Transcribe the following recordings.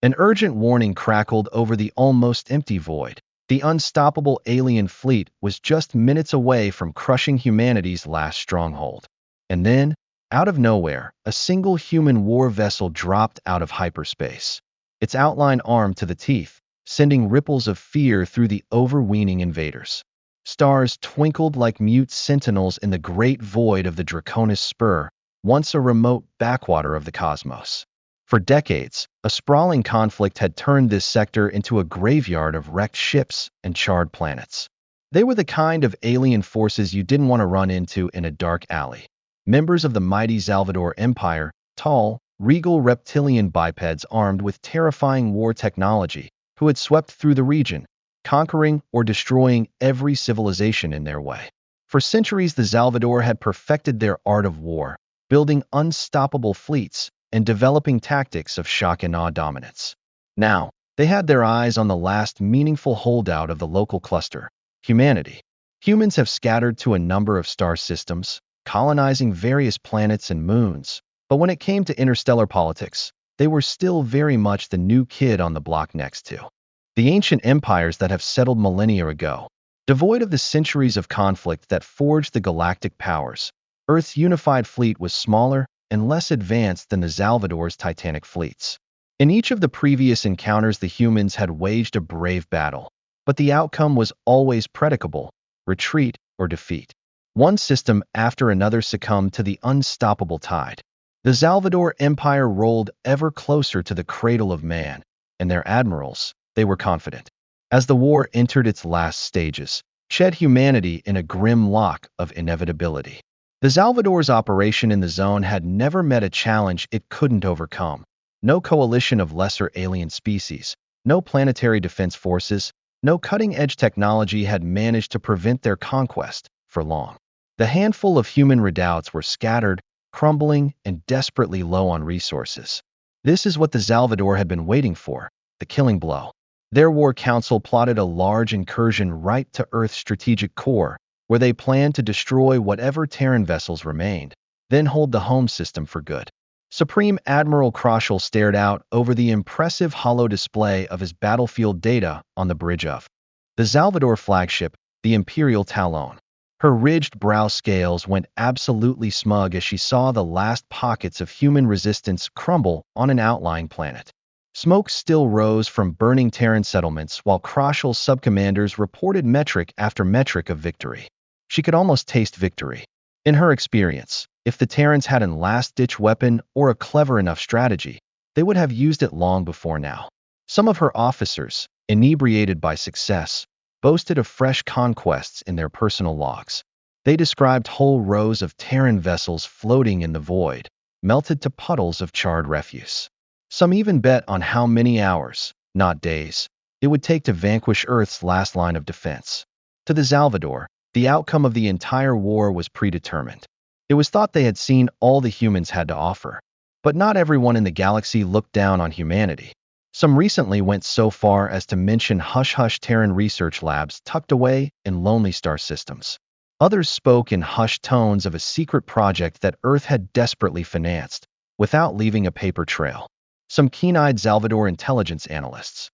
An urgent warning crackled over the almost empty void. The unstoppable alien fleet was just minutes away from crushing humanity's last stronghold. And then, out of nowhere, a single human war vessel dropped out of hyperspace, its outline armed to the teeth, sending ripples of fear through the overweening invaders. Stars twinkled like mute sentinels in the great void of the Draconis Spur, once a remote backwater of the cosmos. For decades, a sprawling conflict had turned this sector into a graveyard of wrecked ships and charred planets. They were the kind of alien forces you didn't want to run into in a dark alley. Members of the mighty Salvador Empire, tall, regal reptilian bipeds armed with terrifying war technology, who had swept through the region, conquering or destroying every civilization in their way. For centuries, the Salvador had perfected their art of war, building unstoppable fleets and developing tactics of shock and awe dominance. Now, they had their eyes on the last meaningful holdout of the local cluster, humanity. Humans have scattered to a number of star systems, colonizing various planets and moons, but when it came to interstellar politics, they were still very much the new kid on the block next to the ancient empires that have settled millennia ago. Devoid of the centuries of conflict that forged the galactic powers, Earth's unified fleet was smaller and less advanced than the Salvador's titanic fleets. In each of the previous encounters, the humans had waged a brave battle, but the outcome was always predictable: retreat or defeat. One system after another succumbed to the unstoppable tide. The Salvador Empire rolled ever closer to the cradle of man, and their admirals, they were confident. As the war entered its last stages, shed humanity in a grim lock of inevitability. The Salvador's operation in the zone had never met a challenge it couldn't overcome. No coalition of lesser alien species, no planetary defense forces, no cutting-edge technology had managed to prevent their conquest for long. The handful of human redoubts were scattered, crumbling, and desperately low on resources. This is what the Salvador had been waiting for, the killing blow. Their war council plotted a large incursion right to Earth's strategic core, where they planned to destroy whatever Terran vessels remained, then hold the home system for good. Supreme Admiral Kroschel stared out over the impressive holo display of his battlefield data on the bridge of the Salvador flagship, the Imperial Talon. Her ridged brow scales went absolutely smug as she saw the last pockets of human resistance crumble on an outlying planet. Smoke still rose from burning Terran settlements while Kroschel's subcommanders reported metric after metric of victory. She could almost taste victory. In her experience, if the Terrans had a last-ditch weapon or a clever enough strategy, they would have used it long before now. Some of her officers, inebriated by success, boasted of fresh conquests in their personal logs. They described whole rows of Terran vessels floating in the void, melted to puddles of charred refuse. Some even bet on how many hours, not days, it would take to vanquish Earth's last line of defense. To the Salvador, the outcome of the entire war was predetermined. It was thought they had seen all the humans had to offer. But not everyone in the galaxy looked down on humanity. Some recently went so far as to mention hush-hush Terran research labs tucked away in lonely star systems. Others spoke in hushed tones of a secret project that Earth had desperately financed, without leaving a paper trail. Some keen-eyed Salvador intelligence analysts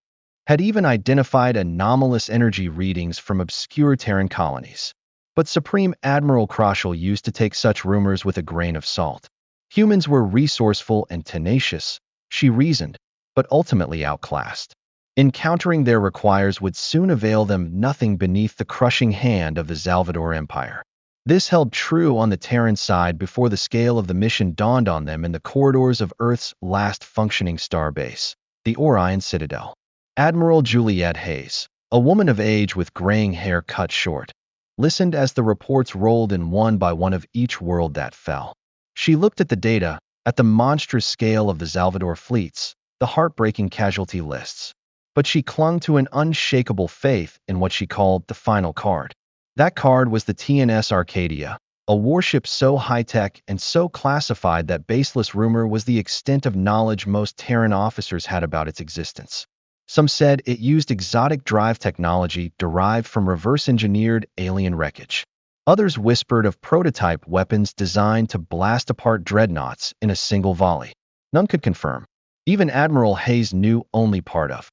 had even identified anomalous energy readings from obscure Terran colonies. But Supreme Admiral Kroschel used to take such rumors with a grain of salt. Humans were resourceful and tenacious, she reasoned, but ultimately outclassed. Encountering their requires would soon avail them nothing beneath the crushing hand of the Salvador Empire. This held true on the Terran side before the scale of the mission dawned on them in the corridors of Earth's last functioning starbase, the Orion Citadel. Admiral Juliet Hayes, a woman of age with graying hair cut short, listened as the reports rolled in one by one of each world that fell. She looked at the data, at the monstrous scale of the Salvador fleets, the heartbreaking casualty lists. But she clung to an unshakable faith in what she called the final card. That card was the TNS Arcadia, a warship so high-tech and so classified that baseless rumor was the extent of knowledge most Terran officers had about its existence. Some said it used exotic drive technology derived from reverse-engineered alien wreckage. Others whispered of prototype weapons designed to blast apart dreadnoughts in a single volley. None could confirm. Even Admiral Hayes knew only part of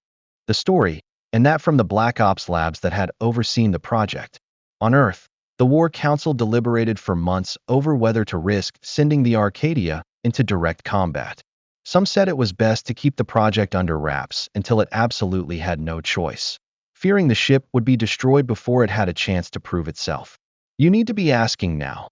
the story, and that from the Black Ops labs that had overseen the project. On Earth, the War Council deliberated for months over whether to risk sending the Arcadia into direct combat. Some said it was best to keep the project under wraps until it absolutely had no choice, fearing the ship would be destroyed before it had a chance to prove itself. You need to be asking now.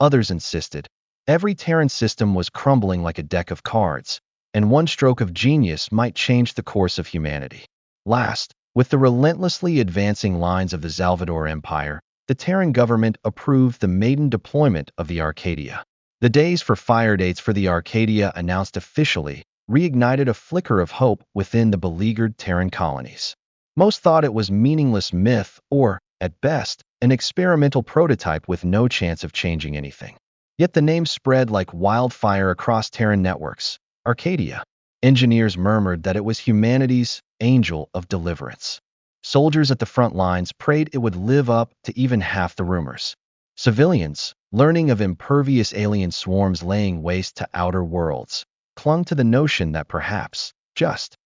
Others insisted. Every Terran system was crumbling like a deck of cards, and one stroke of genius might change the course of humanity. Last, with the relentlessly advancing lines of the Salvador Empire, the Terran government approved the maiden deployment of the Arcadia. The days for fire dates for the Arcadia announced officially reignited a flicker of hope within the beleaguered Terran colonies. Most thought it was meaningless myth or, at best, an experimental prototype with no chance of changing anything. Yet the name spread like wildfire across Terran networks. Arcadia. Engineers murmured that it was humanity's angel of deliverance. Soldiers at the front lines prayed it would live up to even half the rumors. Civilians, learning of impervious alien swarms laying waste to outer worlds, clung to the notion that perhaps, just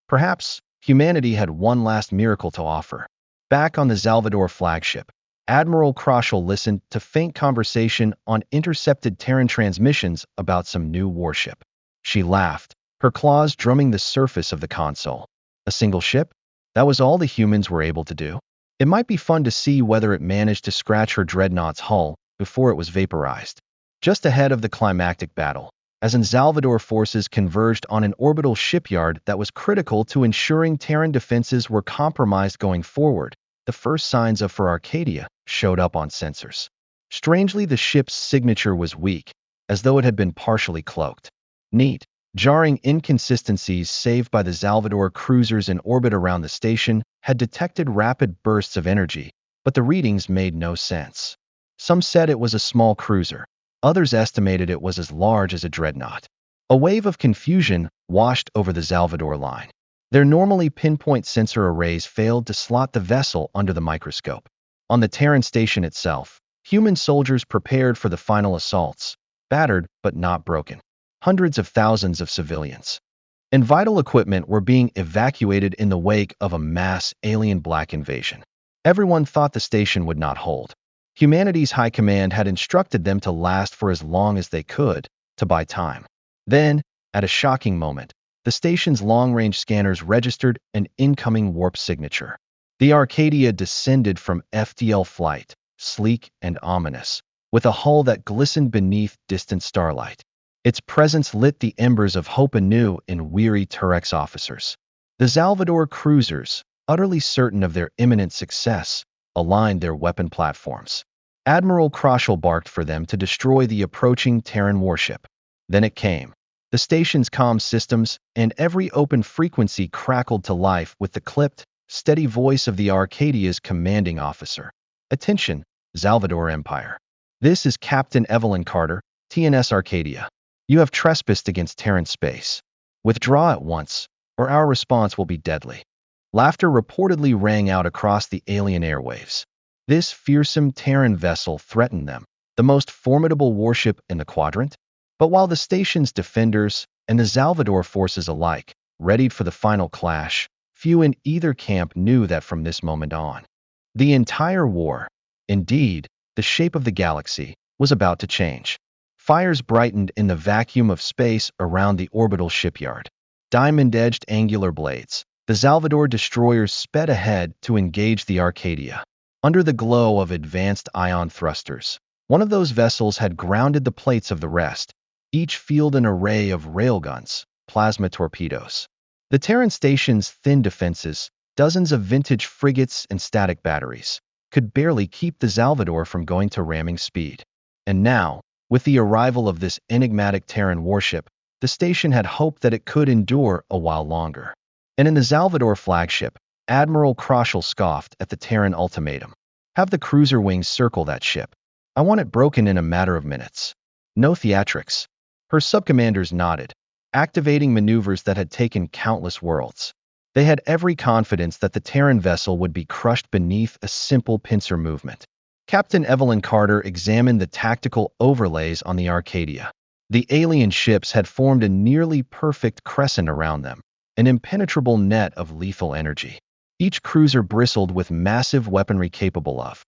perhaps, humanity had one last miracle to offer. Back on the Salvador flagship, Admiral Kroschel listened to faint conversation on intercepted Terran transmissions about some new warship. She laughed, her claws drumming the surface of the console. A single ship? That was all the humans were able to do? It might be fun to see whether it managed to scratch her dreadnought's hull before it was vaporized. Just ahead of the climactic battle, as in Salvador forces converged on an orbital shipyard that was critical to ensuring Terran defenses were compromised going forward, the first signs of for Arcadia showed up on sensors. Strangely, the ship's signature was weak, as though it had been partially cloaked. Neat, jarring inconsistencies saved by the Salvador cruisers in orbit around the station had detected rapid bursts of energy, but the readings made no sense. Some said it was a small cruiser. Others estimated it was as large as a dreadnought. A wave of confusion washed over the Salvador line. Their normally pinpoint sensor arrays failed to slot the vessel under the microscope. On the Terran station itself, human soldiers prepared for the final assaults, battered but not broken. Hundreds of thousands of civilians and vital equipment were being evacuated in the wake of a mass alien black invasion. Everyone thought the station would not hold. Humanity's high command had instructed them to last for as long as they could, to buy time. Then, at a shocking moment, the station's long-range scanners registered an incoming warp signature. The Arcadia descended from FDL flight, sleek and ominous, with a hull that glistened beneath distant starlight. Its presence lit the embers of hope anew in weary Turex officers. The Salvador cruisers, utterly certain of their imminent success, aligned their weapon platforms. Admiral Kroschel barked for them to destroy the approaching Terran warship. Then it came. The station's comm systems and every open frequency crackled to life with the clipped, steady voice of the Arcadia's commanding officer. Attention, Salvador Empire. This is Captain Evelyn Carter, TNS Arcadia. You have trespassed against Terran space. Withdraw at once, or our response will be deadly. Laughter reportedly rang out across the alien airwaves. This fearsome Terran vessel threatened them, the most formidable warship in the quadrant. But while the station's defenders and the Salvador forces alike readied for the final clash, few in either camp knew that from this moment on, the entire war, indeed, the shape of the galaxy, was about to change. Fires brightened in the vacuum of space around the orbital shipyard. Diamond-edged angular blades, the Salvador destroyers sped ahead to engage the Arcadia. Under the glow of advanced ion thrusters, one of those vessels had grounded the plates of the rest, each field an array of railguns, plasma torpedoes. The Terran station's thin defenses, dozens of vintage frigates and static batteries, could barely keep the Salvador from going to ramming speed. And now, with the arrival of this enigmatic Terran warship, the station had hoped that it could endure a while longer. And in the Salvador flagship, Admiral Kroschel scoffed at the Terran ultimatum. Have the cruiser wings circle that ship. I want it broken in a matter of minutes. No theatrics. Her subcommanders nodded, activating maneuvers that had taken countless worlds. They had every confidence that the Terran vessel would be crushed beneath a simple pincer movement. Captain Evelyn Carter examined the tactical overlays on the Arcadia. The alien ships had formed a nearly perfect crescent around them, an impenetrable net of lethal energy. Each cruiser bristled with massive weaponry capable of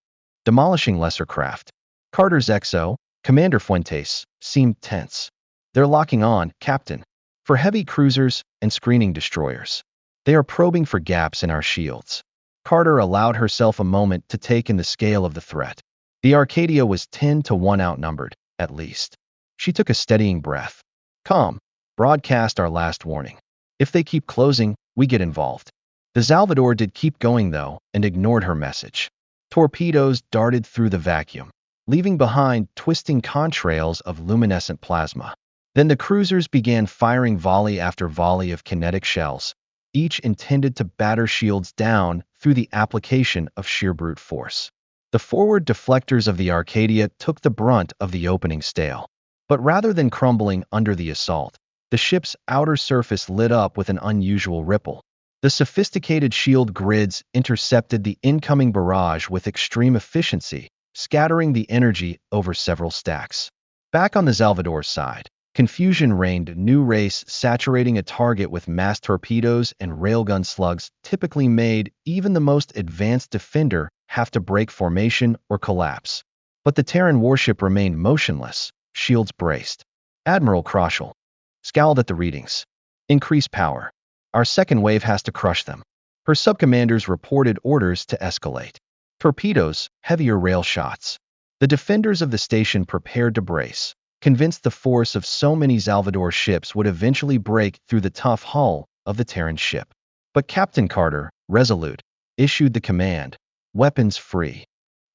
demolishing lesser craft. Carter's XO, Commander Fuentes, seemed tense. They're locking on, Captain, for heavy cruisers and screening destroyers. They are probing for gaps in our shields. Carter allowed herself a moment to take in the scale of the threat. The Arcadia was 10 to 1 outnumbered, at least. She took a steadying breath. Calm. Broadcast our last warning. If they keep closing, we get involved. The Salvador did keep going, though, and ignored her message. Torpedoes darted through the vacuum, leaving behind twisting contrails of luminescent plasma. Then the cruisers began firing volley after volley of kinetic shells, each intended to batter shields down through the application of sheer brute force. The forward deflectors of the Arcadia took the brunt of the opening stale. But rather than crumbling under the assault, the ship's outer surface lit up with an unusual ripple. The sophisticated shield grids intercepted the incoming barrage with extreme efficiency, scattering the energy over several stacks. Back on the Salvador's side, confusion reigned, new race saturating a target with mass torpedoes and railgun slugs typically made even the most advanced defender have to break formation or collapse. But the Terran warship remained motionless, shields braced. Admiral Kroschel scowled at the readings. Increase power. Our second wave has to crush them. Her subcommanders reported orders to escalate. Torpedoes, heavier rail shots. The defenders of the station prepared to brace, convinced the force of so many Salvador ships would eventually break through the tough hull of the Terran ship. But Captain Carter, resolute, issued the command, weapons free.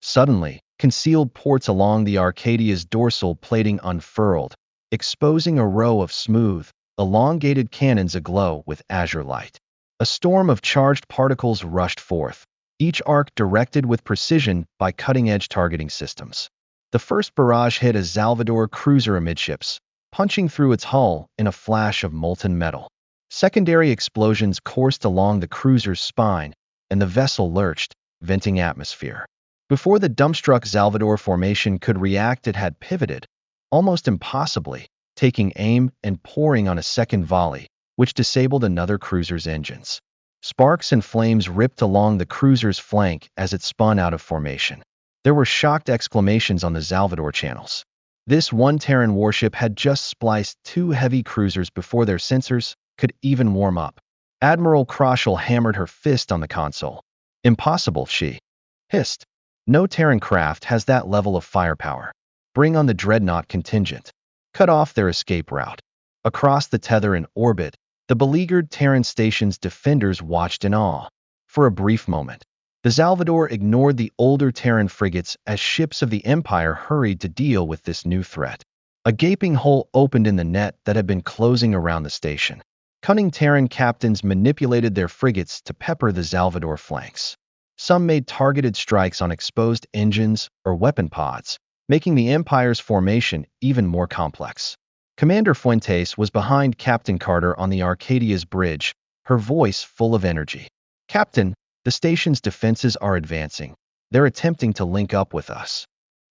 Suddenly, concealed ports along the Arcadia's dorsal plating unfurled, exposing a row of smooth, elongated cannons aglow with azure light. A storm of charged particles rushed forth, each arc directed with precision by cutting-edge targeting systems. The first barrage hit a Salvador cruiser amidships, punching through its hull in a flash of molten metal. Secondary explosions coursed along the cruiser's spine, and the vessel lurched, venting atmosphere. Before the dumbstruck Salvador formation could react, it had pivoted, almost impossibly, taking aim and pouring on a second volley, which disabled another cruiser's engines. Sparks and flames ripped along the cruiser's flank as it spun out of formation. There were shocked exclamations on the Salvador channels. This one Terran warship had just spliced 2 heavy cruisers before their sensors could even warm up. Admiral Kroschel hammered her fist on the console. Impossible, she hissed. No Terran craft has that level of firepower. Bring on the dreadnought contingent. Cut off their escape route. Across the tether in orbit, the beleaguered Terran station's defenders watched in awe. For a brief moment, the Salvador ignored the older Terran frigates as ships of the Empire hurried to deal with this new threat. A gaping hole opened in the net that had been closing around the station. Cunning Terran captains manipulated their frigates to pepper the Salvador flanks. Some made targeted strikes on exposed engines or weapon pods, making the Empire's formation even more complex. Commander Fuentes was behind Captain Carter on the Arcadia's bridge, her voice full of energy. Captain, the station's defenses are advancing. They're attempting to link up with us.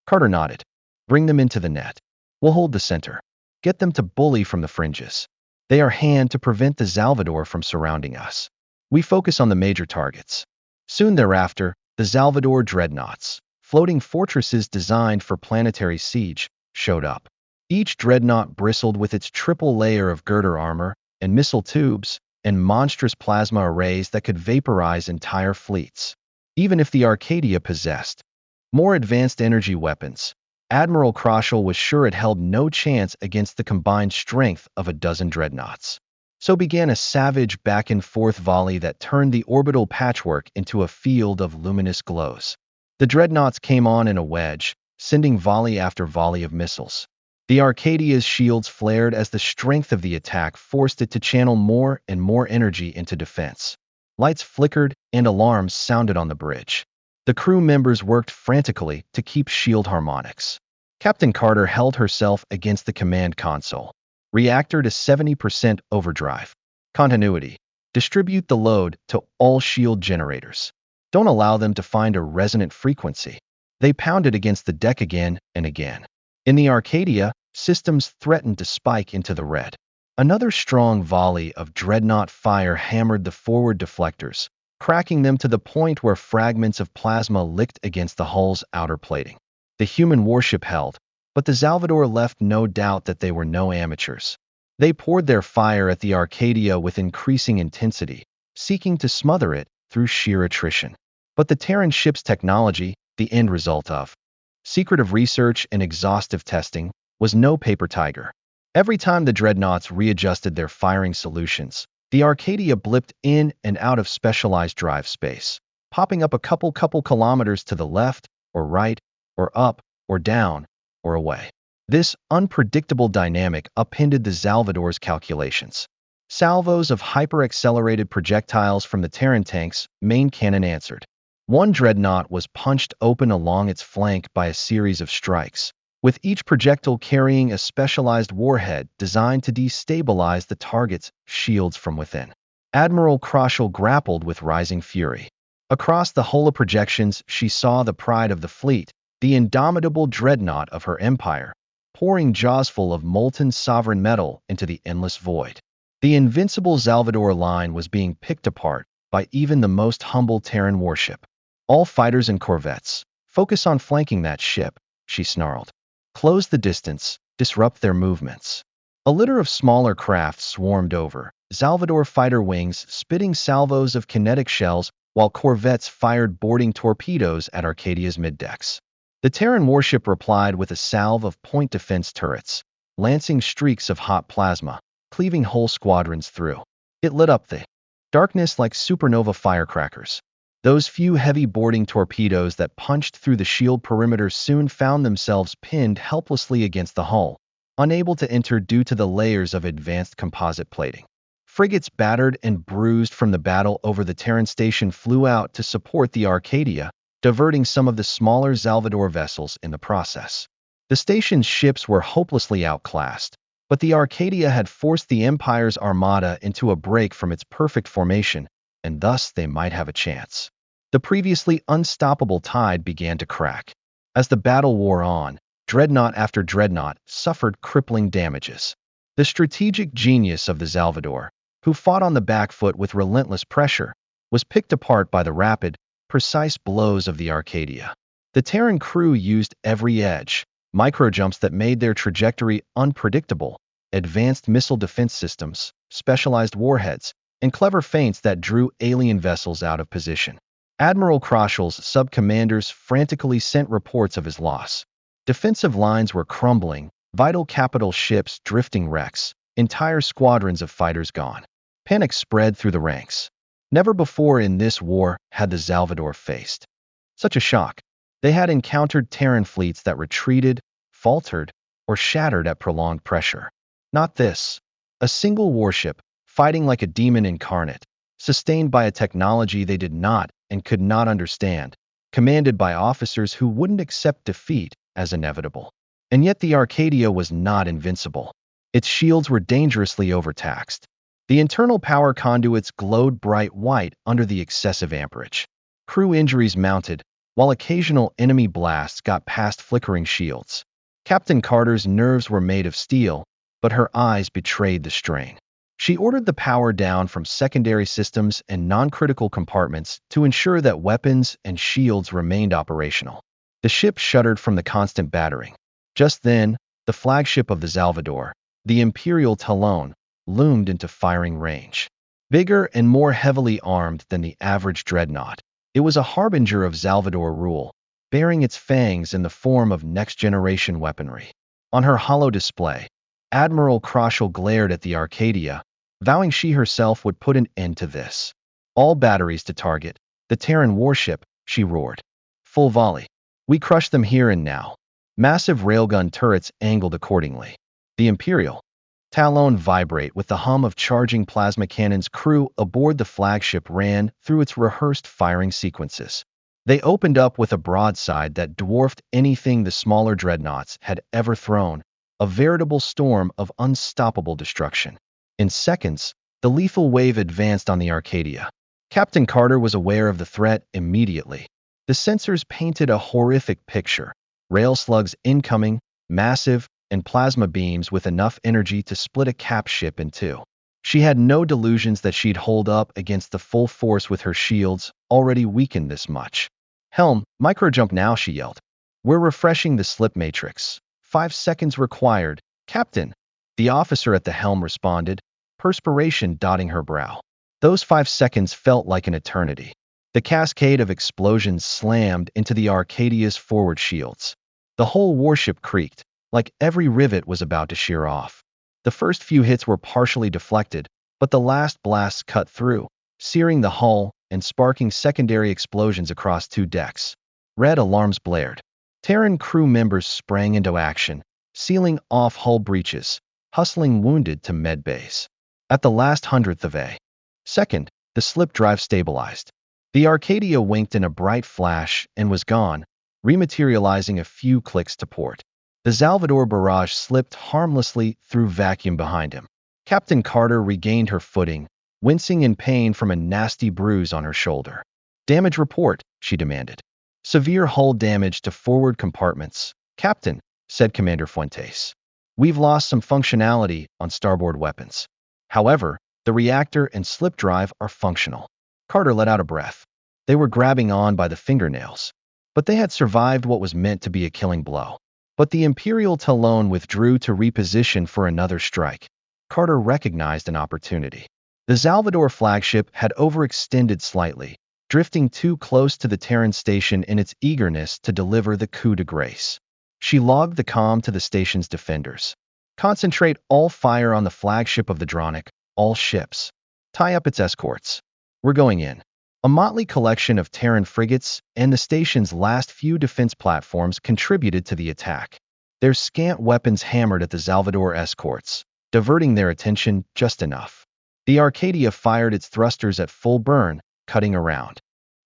Carter nodded. Bring them into the net. We'll hold the center. Get them to bully from the fringes. They are hand to prevent the Salvador from surrounding us. We focus on the major targets. Soon thereafter, the Salvador dreadnoughts, floating fortresses designed for planetary siege, showed up. Each dreadnought bristled with its triple layer of girder armor and missile tubes and monstrous plasma arrays that could vaporize entire fleets. Even if the Arcadia possessed more advanced energy weapons, Admiral Kroschel was sure it held no chance against the combined strength of a dozen dreadnoughts. So began a savage back-and-forth volley that turned the orbital patchwork into a field of luminous glows. The dreadnoughts came on in a wedge, sending volley after volley of missiles. The Arcadia's shields flared as the strength of the attack forced it to channel more and more energy into defense. Lights flickered and alarms sounded on the bridge. The crew members worked frantically to keep shield harmonics. Captain Carter held herself against the command console. Reactor to 70% overdrive. Continuity. Distribute the load to all shield generators. Don't allow them to find a resonant frequency. They pounded against the deck again and again. In the Arcadia, systems threatened to spike into the red. Another strong volley of dreadnought fire hammered the forward deflectors, cracking them to the point where fragments of plasma licked against the hull's outer plating. The human warship held, but the Salvador left no doubt that they were no amateurs. They poured their fire at the Arcadia with increasing intensity, seeking to smother it through sheer attrition. But the Terran ship's technology, the end result of secretive research and exhaustive testing, was no paper tiger. Every time the dreadnoughts readjusted their firing solutions, the Arcadia blipped in and out of specialized drive space, popping up a couple kilometers to the left or right or up or down or away. This unpredictable dynamic upended the Salvador's calculations. Salvos of hyper-accelerated projectiles from the Terran tank's main cannon answered. One dreadnought was punched open along its flank by a series of strikes, with each projectile carrying a specialized warhead designed to destabilize the target's shields from within. Admiral Kroschel grappled with rising fury. Across the hull of projections, she saw the pride of the fleet, the indomitable dreadnought of her empire, pouring jaws full of molten sovereign metal into the endless void. The invincible Salvador line was being picked apart by even the most humble Terran warship. All fighters and corvettes, focus on flanking that ship, she snarled. Close the distance, disrupt their movements. A litter of smaller craft swarmed over, Salvador fighter wings spitting salvos of kinetic shells while corvettes fired boarding torpedoes at Arcadia's middecks. The Terran warship replied with a salve of point defense turrets, lancing streaks of hot plasma, cleaving whole squadrons through. It lit up the darkness like supernova firecrackers. Those few heavy boarding torpedoes that punched through the shield perimeter soon found themselves pinned helplessly against the hull, unable to enter due to the layers of advanced composite plating. Frigates battered and bruised from the battle over the Terran station flew out to support the Arcadia, diverting some of the smaller Salvador vessels in the process. The station's ships were hopelessly outclassed, but the Arcadia had forced the Empire's armada into a break from its perfect formation, and thus they might have a chance. The previously unstoppable tide began to crack. As the battle wore on, dreadnought after dreadnought suffered crippling damages. The strategic genius of the Salvador, who fought on the back foot with relentless pressure, was picked apart by the rapid, precise blows of the Arcadia. The Terran crew used every edge, microjumps that made their trajectory unpredictable, advanced missile defense systems, specialized warheads, and clever feints that drew alien vessels out of position. Admiral Kroschel's sub-commanders frantically sent reports of his loss. Defensive lines were crumbling, vital capital ships drifting wrecks, entire squadrons of fighters gone. Panic spread through the ranks. Never before in this war had the Salvador faced such a shock. They had encountered Terran fleets that retreated, faltered, or shattered at prolonged pressure. Not this. A single warship, fighting like a demon incarnate, sustained by a technology they did not and could not understand, commanded by officers who wouldn't accept defeat as inevitable. And yet the Arcadia was not invincible. Its shields were dangerously overtaxed. The internal power conduits glowed bright white under the excessive amperage. Crew injuries mounted, while occasional enemy blasts got past flickering shields. Captain Carter's nerves were made of steel, but her eyes betrayed the strain. She ordered the power down from secondary systems and non-critical compartments to ensure that weapons and shields remained operational. The ship shuddered from the constant battering. Just then, the flagship of the Salvador, the Imperial Talon, loomed into firing range. Bigger and more heavily armed than the average dreadnought, it was a harbinger of Salvador rule, bearing its fangs in the form of next-generation weaponry. On her hollow display, Admiral Kroschel glared at the Arcadia, vowing she herself would put an end to this. All batteries to target, the Terran warship, she roared. Full volley. We crush them here and now. Massive railgun turrets angled accordingly. The Imperial Talon vibrate with the hum of charging plasma cannons. Crew aboard the flagship ran through its rehearsed firing sequences. They opened up with a broadside that dwarfed anything the smaller dreadnoughts had ever thrown, a veritable storm of unstoppable destruction. In seconds, the lethal wave advanced on the Arcadia. Captain Carter was aware of the threat immediately. The sensors painted a horrific picture. Rail slugs incoming, massive, and plasma beams with enough energy to split a cap ship in two. She had no delusions that she'd hold up against the full force with her shields, already weakened this much. "Helm, microjump now," she yelled. "We're refreshing the slip matrix. 5 seconds required, Captain." The officer at the helm responded, perspiration dotting her brow. Those 5 seconds felt like an eternity. The cascade of explosions slammed into the Arcadia's forward shields. The whole warship creaked, like every rivet was about to shear off. The first few hits were partially deflected, but the last blasts cut through, searing the hull and sparking secondary explosions across 2 decks. Red alarms blared. Terran crew members sprang into action, sealing off hull breaches, hustling wounded to med bays. At the last hundredth of a second, the slip drive stabilized. The Arcadia winked in a bright flash and was gone, rematerializing a few clicks to port. The Salvador barrage slipped harmlessly through vacuum behind him. Captain Carter regained her footing, wincing in pain from a nasty bruise on her shoulder. "Damage report," she demanded. "Severe hull damage to forward compartments, Captain," said Commander Fuentes. "We've lost some functionality on starboard weapons. However, the reactor and slip drive are functional." Carter let out a breath. They were grabbing on by the fingernails, but they had survived what was meant to be a killing blow. But the Imperial Talon withdrew to reposition for another strike. Carter recognized an opportunity. The Salvador flagship had overextended slightly, drifting too close to the Terran station in its eagerness to deliver the coup de grace. She logged the comm to the station's defenders. "Concentrate all fire on the flagship of the Dronic, all ships. Tie up its escorts. We're going in." A motley collection of Terran frigates and the station's last few defense platforms contributed to the attack. Their scant weapons hammered at the Salvador escorts, diverting their attention just enough. The Arcadia fired its thrusters at full burn, cutting around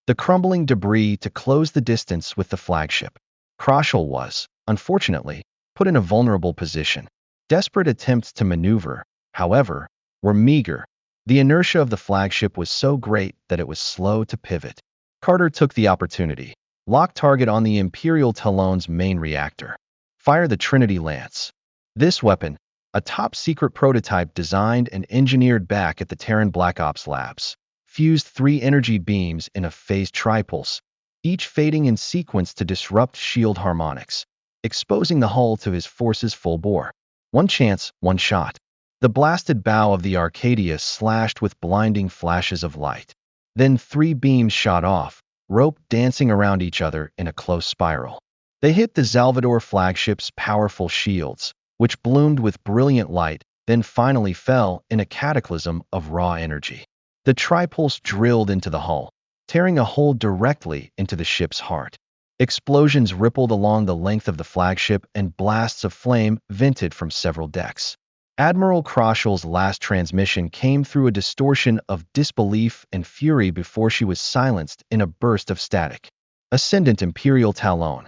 the crumbling debris to close the distance with the flagship. Kroschel was, unfortunately, put in a vulnerable position. Desperate attempts to maneuver, however, were meager. The inertia of the flagship was so great that it was slow to pivot. Carter took the opportunity. "Lock target on the Imperial Talon's main reactor. Fire the Trinity Lance." This weapon, a top-secret prototype designed and engineered back at the Terran Black Ops labs, fused 3 energy beams in a phased tripulse, each fading in sequence to disrupt shield harmonics, exposing the hull to his force's full bore. One chance, one shot. The blasted bow of the Arcadia slashed with blinding flashes of light. Then 3 beams shot off, rope dancing around each other in a close spiral. They hit the Salvador flagship's powerful shields, which bloomed with brilliant light, then finally fell in a cataclysm of raw energy. The tripulse drilled into the hull, tearing a hole directly into the ship's heart. Explosions rippled along the length of the flagship and blasts of flame vented from several decks. Admiral Kroschel's last transmission came through a distortion of disbelief and fury before she was silenced in a burst of static. Ascendant Imperial Talon.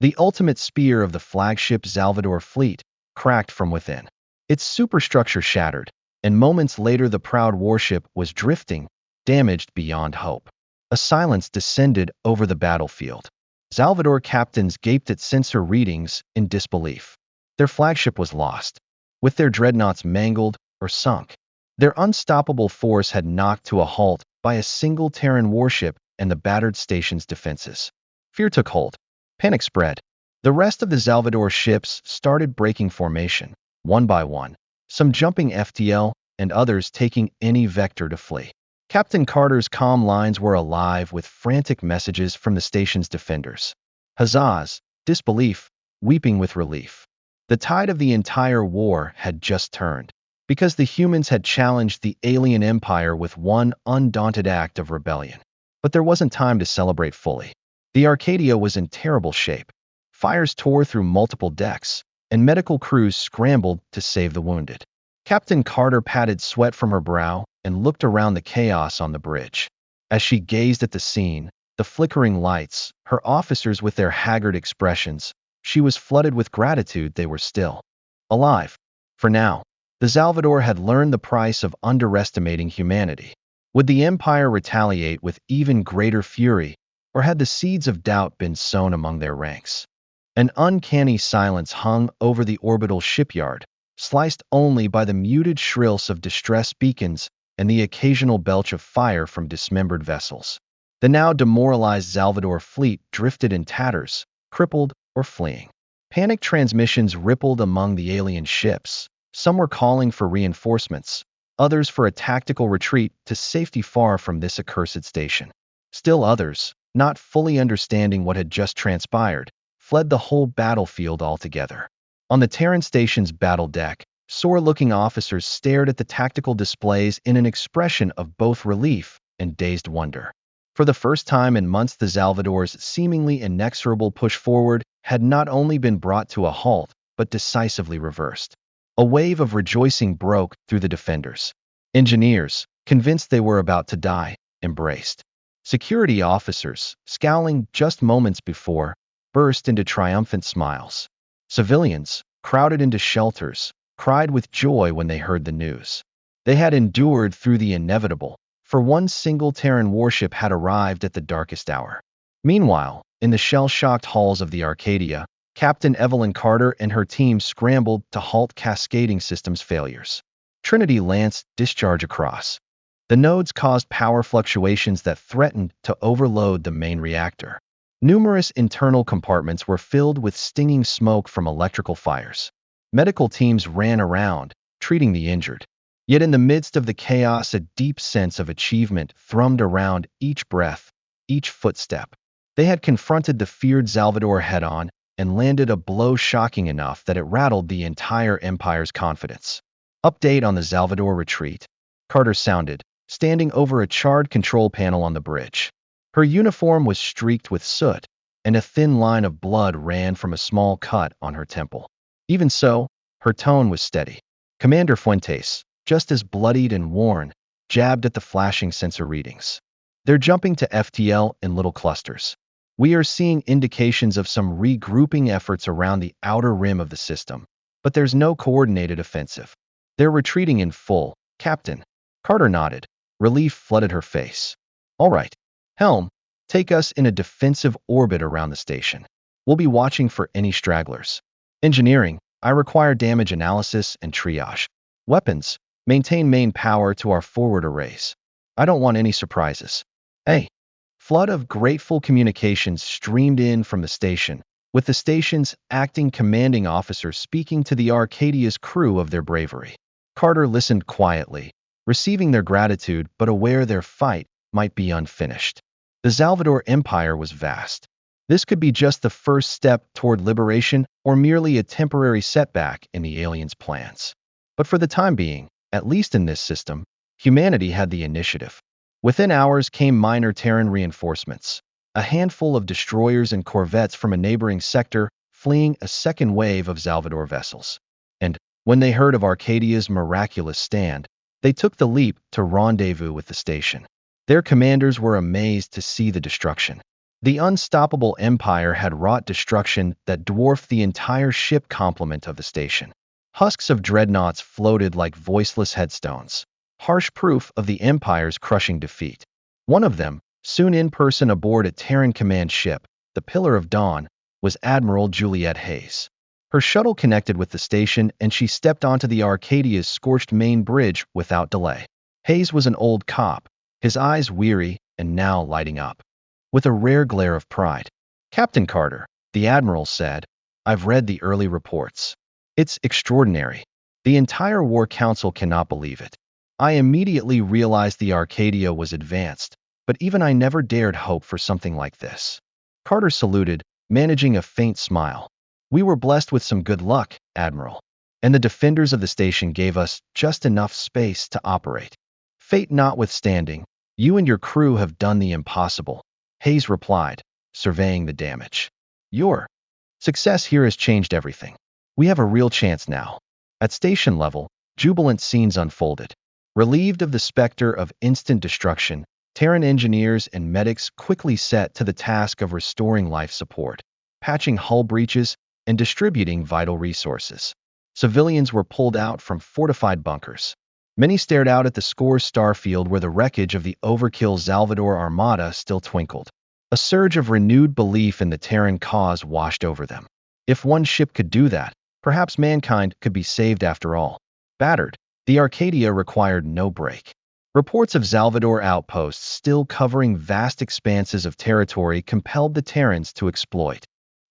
The ultimate spear of the flagship Salvador fleet cracked from within. Its superstructure shattered, and moments later the proud warship was drifting, damaged beyond hope. A silence descended over the battlefield. Salvador captains gaped at sensor readings in disbelief. Their flagship was lost, with their dreadnoughts mangled or sunk. Their unstoppable force had knocked to a halt by a single Terran warship and the battered station's defenses. Fear took hold. Panic spread. The rest of the Salvador ships started breaking formation, one by one, some jumping FTL and others taking any vector to flee. Captain Carter's comm lines were alive with frantic messages from the station's defenders. Huzzahs, disbelief, weeping with relief. The tide of the entire war had just turned, because the humans had challenged the alien empire with one undaunted act of rebellion. But there wasn't time to celebrate fully. The Arcadia was in terrible shape. Fires tore through multiple decks, and medical crews scrambled to save the wounded. Captain Carter patted sweat from her brow and looked around the chaos on the bridge. As she gazed at the scene, the flickering lights, her officers with their haggard expressions, she was flooded with gratitude they were still alive. For now, the Salvador had learned the price of underestimating humanity. Would the Empire retaliate with even greater fury, or had the seeds of doubt been sown among their ranks? An uncanny silence hung over the orbital shipyard, sliced only by the muted shrills of distress beacons and the occasional belch of fire from dismembered vessels. The now demoralized Salvador fleet drifted in tatters, crippled or fleeing. Panic transmissions rippled among the alien ships. Some were calling for reinforcements, others for a tactical retreat to safety far from this accursed station. Still others, not fully understanding what had just transpired, fled the whole battlefield altogether. On the Terran station's battle deck, sore-looking officers stared at the tactical displays in an expression of both relief and dazed wonder. For the first time in months, the Salvador's seemingly inexorable push forward had not only been brought to a halt, but decisively reversed. A wave of rejoicing broke through the defenders. Engineers, convinced they were about to die, embraced. Security officers, scowling just moments before, burst into triumphant smiles. Civilians, crowded into shelters, cried with joy when they heard the news. They had endured through the inevitable, for one single Terran warship had arrived at the darkest hour. Meanwhile, in the shell-shocked halls of the Arcadia, Captain Evelyn Carter and her team scrambled to halt cascading systems failures. Trinity lanced discharge across. The nodes caused power fluctuations that threatened to overload the main reactor. Numerous internal compartments were filled with stinging smoke from electrical fires. Medical teams ran around, treating the injured. Yet in the midst of the chaos, a deep sense of achievement thrummed around each breath, each footstep. They had confronted the feared Salvador head-on and landed a blow shocking enough that it rattled the entire Empire's confidence. Update on the Salvador retreat. Carter sounded, standing over a charred control panel on the bridge. Her uniform was streaked with soot, and a thin line of blood ran from a small cut on her temple. Even so, her tone was steady. Commander Fuentes, just as bloodied and worn, jabbed at the flashing sensor readings. They're jumping to FTL in little clusters. We are seeing indications of some regrouping efforts around the outer rim of the system, but there's no coordinated offensive. They're retreating in full, Captain. Carter nodded. Relief flooded her face. All right. Helm, take us in a defensive orbit around the station. We'll be watching for any stragglers. Engineering, I require damage analysis and triage. Weapons, maintain main power to our forward arrays. I don't want any surprises. Hey. Flood of grateful communications streamed in from the station, with the station's acting commanding officer speaking to the Arcadia's crew of their bravery. Carter listened quietly, receiving their gratitude but aware their fight might be unfinished. The Salvador Empire was vast. This could be just the first step toward liberation or merely a temporary setback in the aliens' plans. But for the time being, at least in this system, humanity had the initiative. Within hours came minor Terran reinforcements, a handful of destroyers and corvettes from a neighboring sector fleeing a second wave of Salvador vessels. And when they heard of Arcadia's miraculous stand, they took the leap to rendezvous with the station. Their commanders were amazed to see the destruction. The unstoppable Empire had wrought destruction that dwarfed the entire ship complement of the station. Husks of dreadnoughts floated like voiceless headstones, harsh proof of the Empire's crushing defeat. One of them, soon in person aboard a Terran command ship, the Pillar of Dawn, was Admiral Juliet Hayes. Her shuttle connected with the station and she stepped onto the Arcadia's scorched main bridge without delay. Hayes was an old cop, his eyes weary and now lighting up with a rare glare of pride. Captain Carter, the Admiral said, I've read the early reports. It's extraordinary. The entire War Council cannot believe it. I immediately realized the Arcadia was advanced, but even I never dared hope for something like this. Carter saluted, managing a faint smile. We were blessed with some good luck, Admiral, and the defenders of the station gave us just enough space to operate. Fate notwithstanding, you and your crew have done the impossible, Hayes replied, surveying the damage. Your success here has changed everything. We have a real chance now. At station level, jubilant scenes unfolded. Relieved of the specter of instant destruction, Terran engineers and medics quickly set to the task of restoring life support, patching hull breaches, and distributing vital resources. Civilians were pulled out from fortified bunkers. Many stared out at the Score starfield where the wreckage of the overkill Salvador Armada still twinkled. A surge of renewed belief in the Terran cause washed over them. If one ship could do that, perhaps mankind could be saved after all. Battered, the Arcadia required no break. Reports of Salvador outposts still covering vast expanses of territory compelled the Terrans to exploit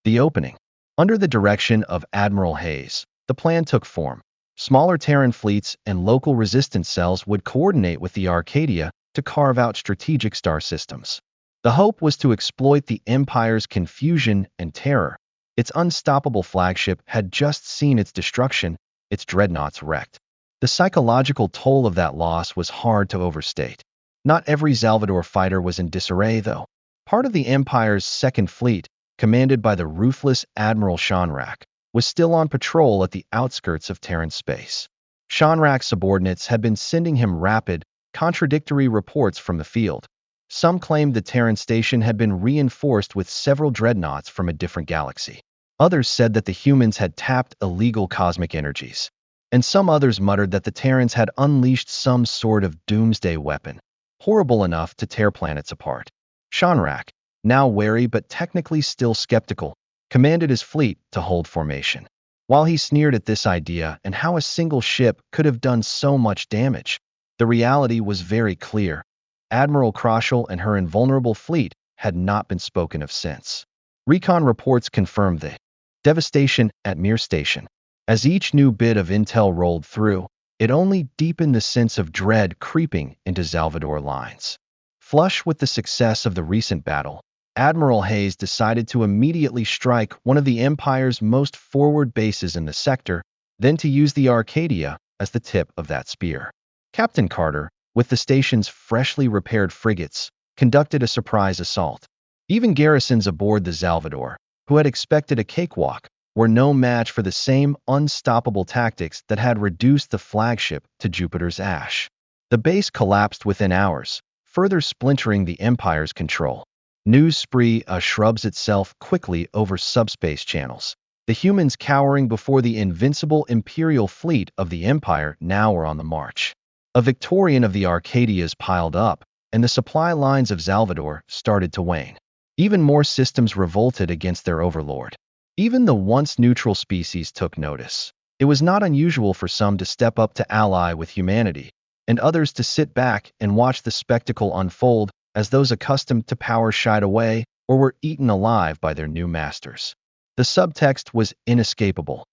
the opening. Under the direction of Admiral Hayes, the plan took form. Smaller Terran fleets and local resistance cells would coordinate with the Arcadia to carve out strategic star systems. The hope was to exploit the Empire's confusion and terror. Its unstoppable flagship had just seen its destruction, its dreadnoughts wrecked. The psychological toll of that loss was hard to overstate. Not every Salvador fighter was in disarray, though. Part of the Empire's Second Fleet, commanded by the ruthless Admiral Shonrak, was still on patrol at the outskirts of Terran space. Shonrak's subordinates had been sending him rapid, contradictory reports from the field. Some claimed the Terran station had been reinforced with several dreadnoughts from a different galaxy. Others said that the humans had tapped illegal cosmic energies. And some others muttered that the Terrans had unleashed some sort of doomsday weapon, horrible enough to tear planets apart. Shonrak, now wary but technically still skeptical, commanded his fleet to hold formation. While he sneered at this idea and how a single ship could have done so much damage, the reality was very clear. Admiral Kroschel and her invulnerable fleet had not been spoken of since. Recon reports confirmed the devastation at Mir Station. As each new bit of intel rolled through, it only deepened the sense of dread creeping into Salvador lines. Flush with the success of the recent battle, Admiral Hayes decided to immediately strike one of the Empire's most forward bases in the sector, then to use the Arcadia as the tip of that spear. Captain Carter, with the station's freshly repaired frigates, conducted a surprise assault. Even garrisons aboard the Salvador, who had expected a cakewalk, were no match for the same unstoppable tactics that had reduced the flagship to Jupiter's ash. The base collapsed within hours, further splintering the Empire's control. News spree shrubs itself quickly over subspace channels. The humans cowering before the invincible Imperial fleet of the Empire now were on the march. A Victorian of the Arcadias piled up, and the supply lines of Salvador started to wane. Even more systems revolted against their overlord. Even the once neutral species took notice. It was not unusual for some to step up to ally with humanity, and others to sit back and watch the spectacle unfold as those accustomed to power shied away or were eaten alive by their new masters. The subtext was inescapable.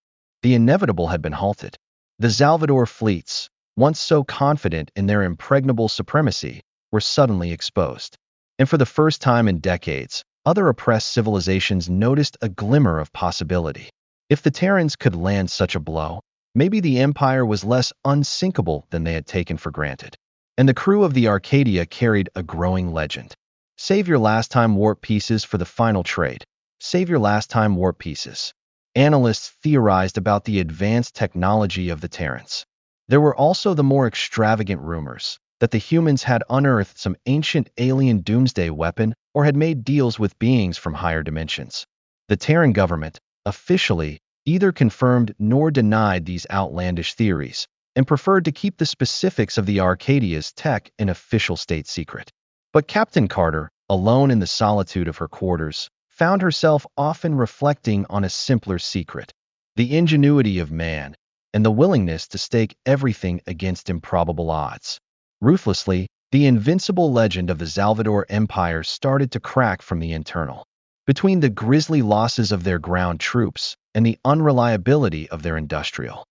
The inevitable had been halted. The Salvador fleets, once so confident in their impregnable supremacy, were suddenly exposed. And for the first time in decades, other oppressed civilizations noticed a glimmer of possibility. If the Terrans could land such a blow, maybe the Empire was less unsinkable than they had taken for granted. And the crew of the Arcadia carried a growing legend. Save your last-time warp pieces for the final trade. Save your last-time warp pieces. Analysts theorized about the advanced technology of the Terrans. There were also the more extravagant rumors that the humans had unearthed some ancient alien doomsday weapon or had made deals with beings from higher dimensions. The Terran government, officially, either confirmed nor denied these outlandish theories, and preferred to keep the specifics of the Arcadia's tech an official state secret. But Captain Carter, alone in the solitude of her quarters, found herself often reflecting on a simpler secret: the ingenuity of man, and the willingness to stake everything against improbable odds. Ruthlessly, the invincible legend of the Salvador Empire started to crack from the internal. Between the grisly losses of their ground troops and the unreliability of their industrial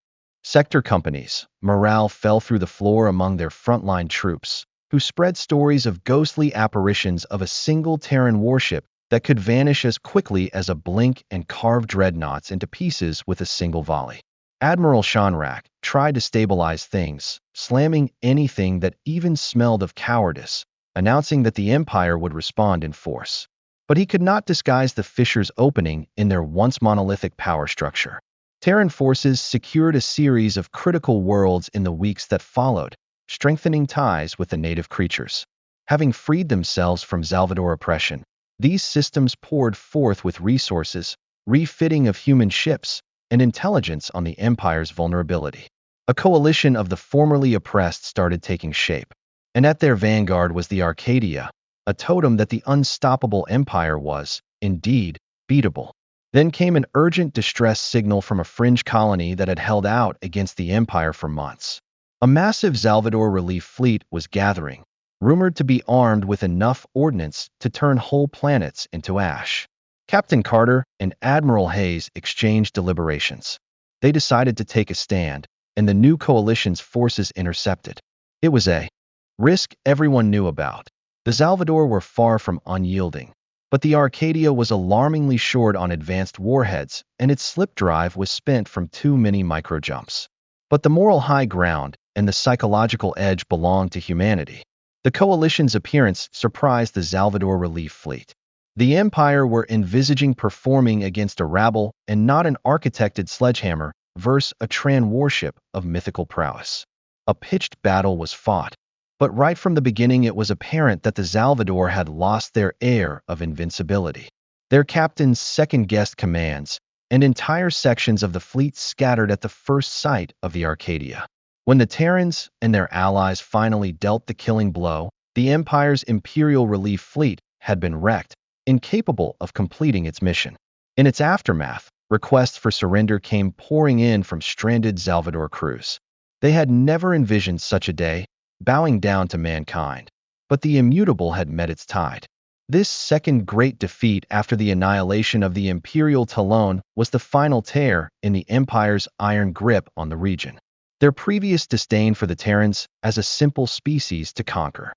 sector companies, morale fell through the floor among their frontline troops, who spread stories of ghostly apparitions of a single Terran warship that could vanish as quickly as a blink and carve dreadnoughts into pieces with a single volley. Admiral Shonrak tried to stabilize things, slamming anything that even smelled of cowardice, announcing that the Empire would respond in force. But he could not disguise the fissures opening in their once monolithic power structure. Terran forces secured a series of critical worlds in the weeks that followed, strengthening ties with the native creatures. Having freed themselves from Salvador oppression, these systems poured forth with resources, refitting of human ships, and intelligence on the Empire's vulnerability. A coalition of the formerly oppressed started taking shape, and at their vanguard was the Arcadia, a totem that the unstoppable Empire was, indeed, beatable. Then came an urgent distress signal from a fringe colony that had held out against the Empire for months. A massive Salvador relief fleet was gathering, rumored to be armed with enough ordnance to turn whole planets into ash. Captain Carter and Admiral Hayes exchanged deliberations. They decided to take a stand, and the new coalition's forces intercepted. It was a risk everyone knew about. The Salvador were far from unyielding, but the Arcadia was alarmingly short on advanced warheads, and its slip drive was spent from too many microjumps. But the moral high ground and the psychological edge belonged to humanity. The coalition's appearance surprised the Salvador relief fleet. The Empire were envisaging performing against a rabble and not an architected sledgehammer versus a Tran warship of mythical prowess. A pitched battle was fought, but right from the beginning it was apparent that the Salvador had lost their air of invincibility. Their captains second-guessed commands, and entire sections of the fleet scattered at the first sight of the Arcadia. When the Terrans and their allies finally dealt the killing blow, the Empire's Imperial Relief Fleet had been wrecked, incapable of completing its mission. In its aftermath, requests for surrender came pouring in from stranded Salvador crews. They had never envisioned such a day, bowing down to mankind. But the immutable had met its tide. This second great defeat after the annihilation of the Imperial Talon was the final tear in the Empire's iron grip on the region. Their previous disdain for the Terrans as a simple species to conquer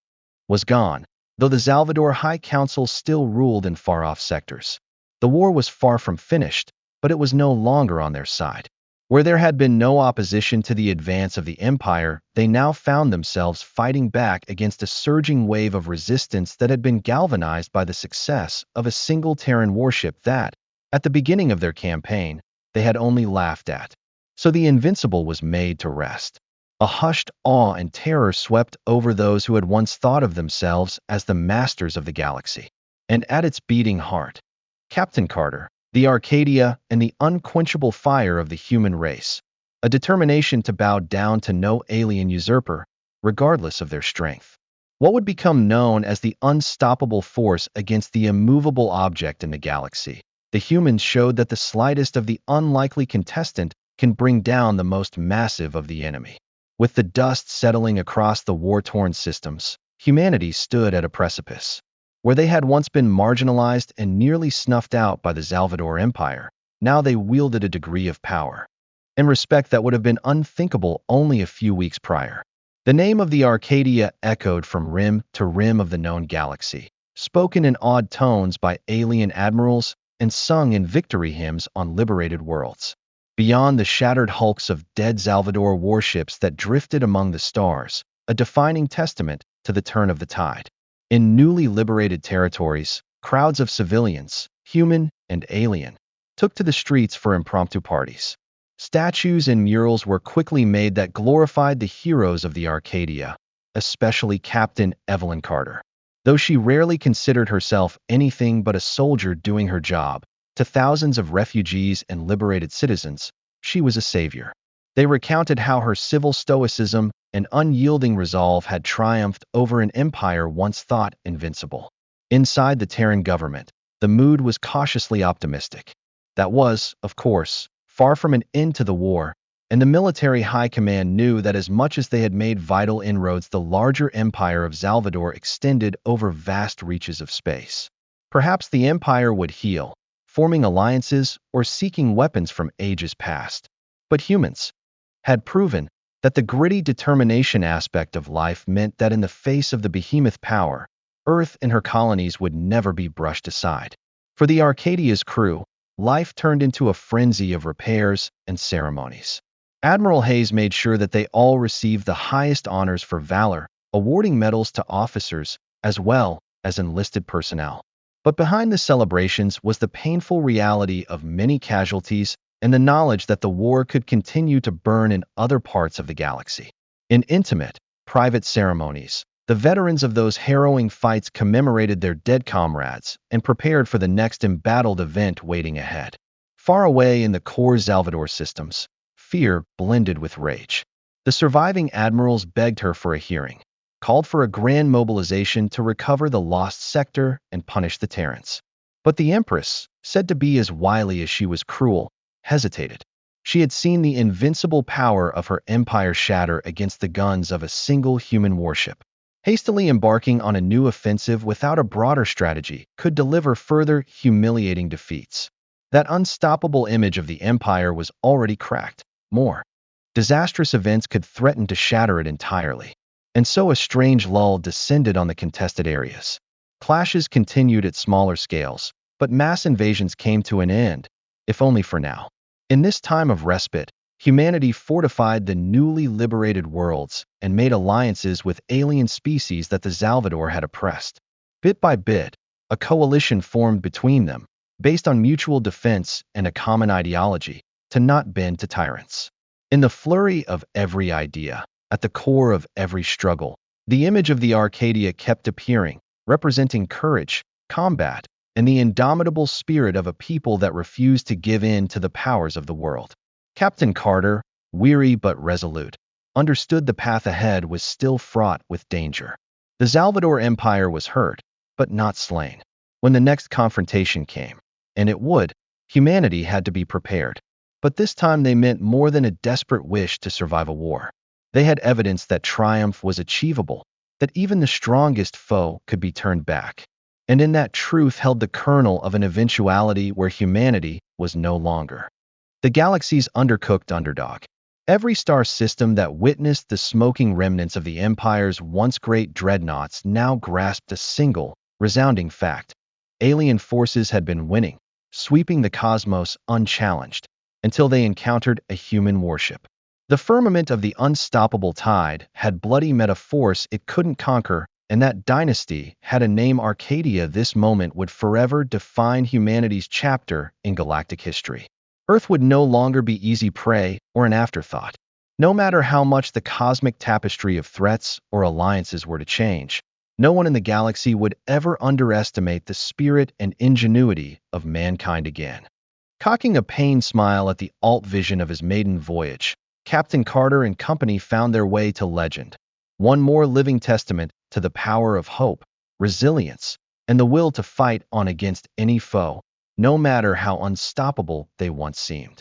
was gone, though the Salvador High Council still ruled in far-off sectors. The war was far from finished, but it was no longer on their side. Where there had been no opposition to the advance of the Empire, they now found themselves fighting back against a surging wave of resistance that had been galvanized by the success of a single Terran warship that, at the beginning of their campaign, they had only laughed at. So the invincible was made to rest. A hushed awe and terror swept over those who had once thought of themselves as the masters of the galaxy. And at its beating heart, Captain Carter, the Arcadia, and the unquenchable fire of the human race, a determination to bow down to no alien usurper, regardless of their strength. What would become known as the unstoppable force against the immovable object in the galaxy, the humans showed that the slightest of the unlikely contestant can bring down the most massive of the enemy. With the dust settling across the war-torn systems, humanity stood at a precipice. Where they had once been marginalized and nearly snuffed out by the Salvador Empire, now they wielded a degree of power and respect that would have been unthinkable only a few weeks prior. The name of the Arcadia echoed from rim to rim of the known galaxy, spoken in awed tones by alien admirals and sung in victory hymns on liberated worlds. Beyond the shattered hulks of dead Salvador warships that drifted among the stars, a defining testament to the turn of the tide. In newly liberated territories, crowds of civilians, human and alien, took to the streets for impromptu parties. Statues and murals were quickly made that glorified the heroes of the Arcadia, especially Captain Evelyn Carter. Though she rarely considered herself anything but a soldier doing her job, to thousands of refugees and liberated citizens, she was a savior. They recounted how her civil stoicism and unyielding resolve had triumphed over an empire once thought invincible. Inside the Terran government, the mood was cautiously optimistic. That was, of course, far from an end to the war, and the military high command knew that as much as they had made vital inroads, the larger empire of Salvador extended over vast reaches of space. Perhaps the empire would heal, forming alliances or seeking weapons from ages past. But humans had proven that the gritty determination aspect of life meant that in the face of the behemoth power, Earth and her colonies would never be brushed aside. For the Arcadia's crew, life turned into a frenzy of repairs and ceremonies. Admiral Hayes made sure that they all received the highest honors for valor, awarding medals to officers as well as enlisted personnel. But behind the celebrations was the painful reality of many casualties and the knowledge that the war could continue to burn in other parts of the galaxy. In intimate, private ceremonies, the veterans of those harrowing fights commemorated their dead comrades and prepared for the next embattled event waiting ahead. Far away in the core Salvador systems, fear blended with rage. The surviving admirals begged her for a hearing, called for a grand mobilization to recover the lost sector and punish the Terrans. But the Empress, said to be as wily as she was cruel, hesitated. She had seen the invincible power of her empire shatter against the guns of a single human warship. Hastily embarking on a new offensive without a broader strategy could deliver further humiliating defeats. That unstoppable image of the Empire was already cracked. More disastrous events could threaten to shatter it entirely. And so a strange lull descended on the contested areas. Clashes continued at smaller scales, but mass invasions came to an end, if only for now. In this time of respite, humanity fortified the newly liberated worlds and made alliances with alien species that the Salvador had oppressed. Bit by bit, a coalition formed between them, based on mutual defense and a common ideology, to not bend to tyrants. In the flurry of every idea, at the core of every struggle, the image of the Arcadia kept appearing, representing courage, combat, and the indomitable spirit of a people that refused to give in to the powers of the world. Captain Carter, weary but resolute, understood the path ahead was still fraught with danger. The Salvador Empire was hurt, but not slain. When the next confrontation came, and it would, humanity had to be prepared. But this time they meant more than a desperate wish to survive a war. They had evidence that triumph was achievable, that even the strongest foe could be turned back. And in that truth held the kernel of an eventuality where humanity was no longer the galaxy's undercooked underdog. Every star system that witnessed the smoking remnants of the Empire's once great dreadnoughts now grasped a single, resounding fact. Alien forces had been winning, sweeping the cosmos unchallenged, until they encountered a human warship. The firmament of the unstoppable tide had bloody met a force it couldn't conquer, and that dynasty had a name. Arcadia. This moment would forever define humanity's chapter in galactic history. Earth would no longer be easy prey or an afterthought. No matter how much the cosmic tapestry of threats or alliances were to change, no one in the galaxy would ever underestimate the spirit and ingenuity of mankind again. Cocking a pained smile at the alt vision of his maiden voyage, Captain Carter and company found their way to legend. One more living testament to the power of hope, resilience, and the will to fight on against any foe, no matter how unstoppable they once seemed.